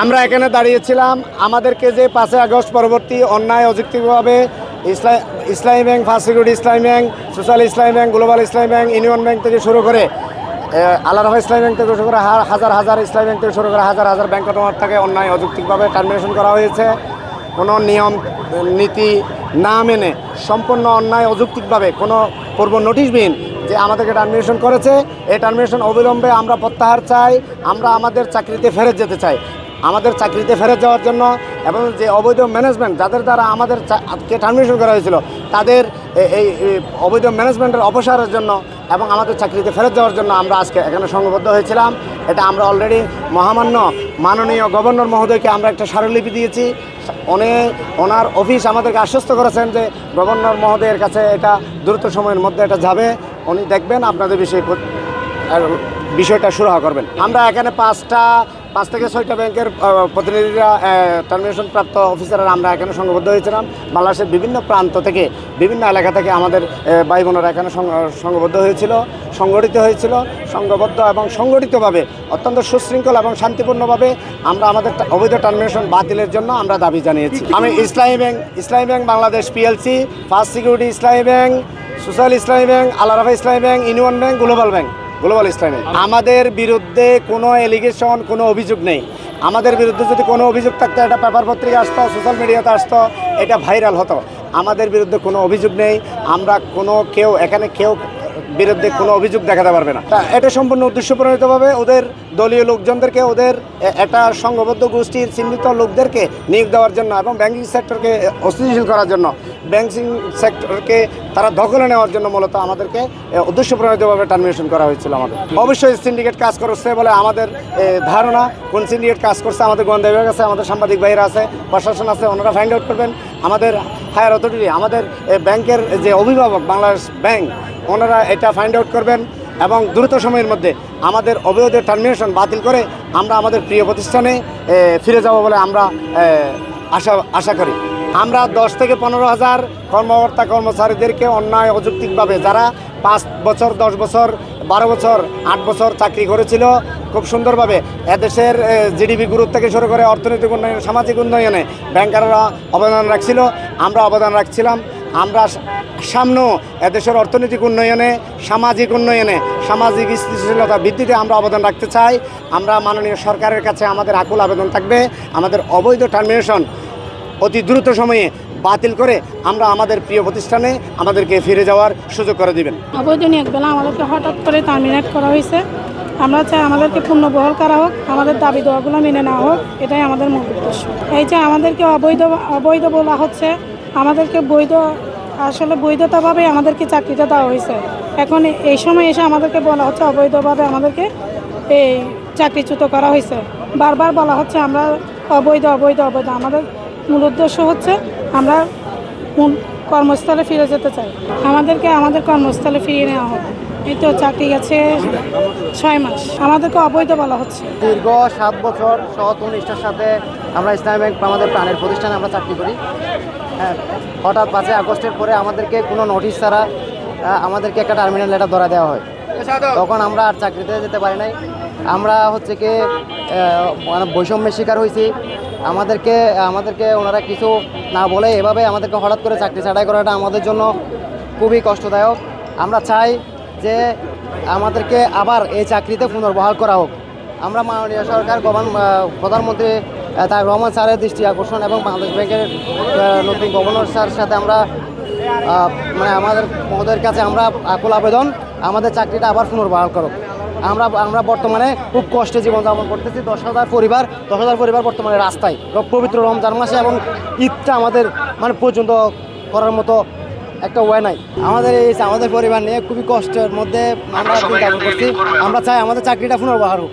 আমরা এখানে দাঁড়িয়েছিলাম আমাদেরকে যে 5 আগস্ট পরবর্তী অন্যায় অযৌক্তিকভাবে ইসলামী ব্যাংক, ফার্স্ট সিকিউরিটি ইসলামী ব্যাংক, সোশ্যাল ইসলামী ব্যাংক, গ্লোবাল ইসলামী ব্যাংক, ইউনিয়ন ব্যাংক থেকে শুরু করে আল্লাহ রাফা ইসলামী ব্যাংক থেকে শুরু করে হাজার হাজার ইসলামী ব্যাংক থেকে শুরু করে হাজার হাজার ব্যাংক অটোমার থেকে অন্যায় অযৌক্তিকভাবে টার্মিনেশন করা হয়েছে। কোনো নিয়ম নীতি না মেনে সম্পূর্ণ অন্যায় অযৌক্তিকভাবে কোনো পূর্ব নোটিশবিহীন যে আমাদেরকে টার্মিনেশন করেছে, এই টার্মিনেশন অবিলম্বে আমরা প্রত্যাহার চাই। আমরা আমাদের চাকরিতে ফেরত যেতে চাই। আমাদের চাকরিতে ফেরত যাওয়ার জন্য এবং যে অবৈধ ম্যানেজমেন্ট যাদের দ্বারা আমাদেরকে টার্মিনেশন করা হয়েছিল তাদের এই অবৈধ ম্যানেজমেন্টের অপসারের জন্য এবং আমাদের চাকরিতে ফেরত যাওয়ার জন্য আমরা আজকে এখানে সংঘবদ্ধ হয়েছিলাম। এটা আমরা অলরেডি মহামান্য মাননীয় গভর্নর মহোদয়কে আমরা একটা স্মারকলিপি দিয়েছি। ওনার অফিস আমাদেরকে আশ্বস্ত করেছেন যে গভর্নর মহোদয়ের কাছে এটা দ্রুত সময়ের মধ্যে এটা যাবে, উনি দেখবেন আপনাদের বিষয়টা সুরাহা করবেন। আমরা এখানে 5 থেকে 6টা ব্যাংকের প্রতিনিধিরা টার্মিনেশন প্রাপ্ত অফিসাররা আমরা এখানে সংঘবদ্ধ হয়েছিলাম। বাংলাদেশের বিভিন্ন প্রান্ত থেকে বিভিন্ন এলাকা থেকে আমাদের ভাই বোনেরা এখানে সংঘবদ্ধ হয়েছিল, সংগঠিত হয়েছিল। সংঘবদ্ধ এবং সংগঠিতভাবে অত্যন্ত সুশৃঙ্খল এবং শান্তিপূর্ণভাবে আমরা আমাদের অবৈধ টার্মিনেশন বাতিলের জন্য আমরা দাবি জানিয়েছি। আমি ইসলামী bank Bangladesh PLC, first security ইসলামী ব্যাংক, সোশ্যাল ইসলামী ব্যাংক, আল্লাহ রাফা ইসলামী ব্যাংক, ইউনিয়ন ব্যাংক, গ্লোবাল ইসলামী। আমাদের বিরুদ্ধে কোনো এলিগেশন, কোনো অভিযোগ নেই। আমাদের বিরুদ্ধে যদি কোনো অভিযোগ থাকতো এটা পেপার পত্রিকা আসতো, সোশ্যাল মিডিয়াতে আসতো, এটা ভাইরাল হতো। আমাদের বিরুদ্ধে কোনো অভিযোগ নেই। আমরা কেউ বিরুদ্ধে কোনো অভিযোগ দেখাতে পারবে না। এটা সম্পূর্ণ উদ্দেশ্যপ্রণীতভাবে ওদের দলীয় লোকজনদেরকে, ওদের একটা সংঘবদ্ধ গোষ্ঠীর চিহ্নিত লোকদেরকে নিয়োগ দেওয়ার জন্য এবং ব্যাংকিং সেক্টরকে অস্থিতিশীল করার জন্য, ব্যাংকিং সেক্টরকে তারা দখলে নেওয়ার জন্য মূলত আমাদেরকে উদ্দেশ্যপ্রণীতভাবে টার্মিনেশন করা হয়েছিল। আমাদের অবশ্যই সিন্ডিকেট কাজ করছে বলে আমাদের ধারণা। কোন সিন্ডিকেট কাজ করছে আমাদের গোয়েন্দা বিভাগ আছে, আমাদের সাংবাদিক ভাইরা আছে, প্রশাসন আছে, ওনারা ফাইন্ড আউট করবেন। আমাদের হায়ার অথরিটি, আমাদের ব্যাংকের যে অভিভাবক বাংলাদেশ ব্যাংক, ওনারা এটা ফাইন্ড আউট করবেন এবং দ্রুত সময়ের মধ্যে আমাদের অবৈধ টার্মিনেশন বাতিল করে আমরা আমাদের প্রিয় প্রতিষ্ঠানে ফিরে যাব বলে আমরা আশা করি। আমরা 10 থেকে 15 হাজার কর্মকর্তা কর্মচারীদেরকে অন্যায় অযৌক্তিকভাবে যারা 5 বছর, 10 বছর, 12 বছর, 8 বছর চাকরি করেছিল খুব সুন্দরভাবে, এদেশের জিডিপি গ্রোথ থেকে শুরু করে অর্থনৈতিক উন্নয়ন, সামাজিক উন্নয়নে ব্যাংকাররা অবদান রাখছিল, আমরা অবদান রাখছিলাম। আমরা সামনেও এদেশের অর্থনৈতিক উন্নয়নে, সামাজিক উন্নয়নে, সামাজিক স্থিতিশীলতা বৃদ্ধিতে আমরা অবদান রাখতে চাই। আমরা মাননীয় সরকারের কাছে আমাদের আকুল আবেদন থাকবে আমাদের অবৈধ টার্মিনেশন অতি দ্রুত সময়ে বাতিল করে আমরা আমাদের প্রিয় প্রতিষ্ঠানে আমাদেরকে ফিরে যাওয়ার সুযোগ করে দিবেন। অবৈধ নিয়োগবেলা আমাদেরকে হঠাৎ করে টার্মিনেট করা হয়েছে। আমরা চাই আমাদেরকে পুনর্বহাল করা হোক, আমাদের দাবি দেওয়াগুলো মেনে নেওয়া হোক, এটাই আমাদের মূল উদ্দেশ্য। এই যে আমাদেরকে অবৈধ বলা হচ্ছে, আমাদেরকে বৈধতাভাবে আমাদেরকে চাকরিটা দেওয়া হয়েছে। এখন এই সময় এসে আমাদেরকে বলা হচ্ছে অবৈধভাবে আমাদেরকে এই চাকরিচ্যুত করা হয়েছে। বারবার বলা হচ্ছে আমরা অবৈধ। আমাদের মূল উদ্দেশ্য হচ্ছে আমরা কর্মস্থলে ফিরে যেতে চাই। আমাদেরকে আমাদের কর্মস্থলে ফিরিয়ে নেওয়া হবে। এই তো চাকরি গেছে 6 মাস, আমাদেরকে অবৈধ বলা হচ্ছে। দীর্ঘ 7 বছর সৎ ও নিষ্ঠার সাথে আমরা ইসলামী ব্যাংক আমাদের প্রাণের প্রতিষ্ঠানে আমরা চাকরি করি। হ্যাঁ, হঠাৎ 5 আগস্টের পরে আমাদেরকে কোনো নোটিশ ছাড়া আমাদেরকে একটা টার্মিনাল লেটার ধরা দেওয়া হয়। তখন আমরা আর চাকরিতে যেতে পারি নাই। আমরা মানে বৈষম্যের শিকার হয়েছি। আমাদেরকে ওনারা কিছু না বলে এভাবে আমাদেরকে হঠাৎ করে চাকরি ছাঁটাই করাটা আমাদের জন্য খুবই কষ্টদায়ক। আমরা চাই যে আমাদেরকে আবার এই চাকরিতে পুনর্বহাল করা হোক। আমরা মাননীয় সরকার প্রধানমন্ত্রী তারেক রহমান স্যারের দৃষ্টি আকর্ষণ এবং বাংলাদেশ ব্যাংকের নতুন গভর্নর স্যারের সাথে আমরা মানে আমাদের মহোদয়ের কাছে আমরা আকুল আবেদন আমাদের চাকরিটা আবার পুনর্বহাল করো। আমরা বর্তমানে খুব কষ্টে জীবনযাপন করতেছি। 10,000 পরিবার বর্তমানে রাস্তায় পবিত্র রমজান মাসে, এবং ঈদটা আমাদের মানে পর্যন্ত করার মতো একটা ওয়ে নাই। আমাদের পরিবার নিয়ে খুবই কষ্টের মধ্যে আমরা দিন যাপন করছি। আমরা চাই আমাদের চাকরিটা পুনর্বহাল হোক।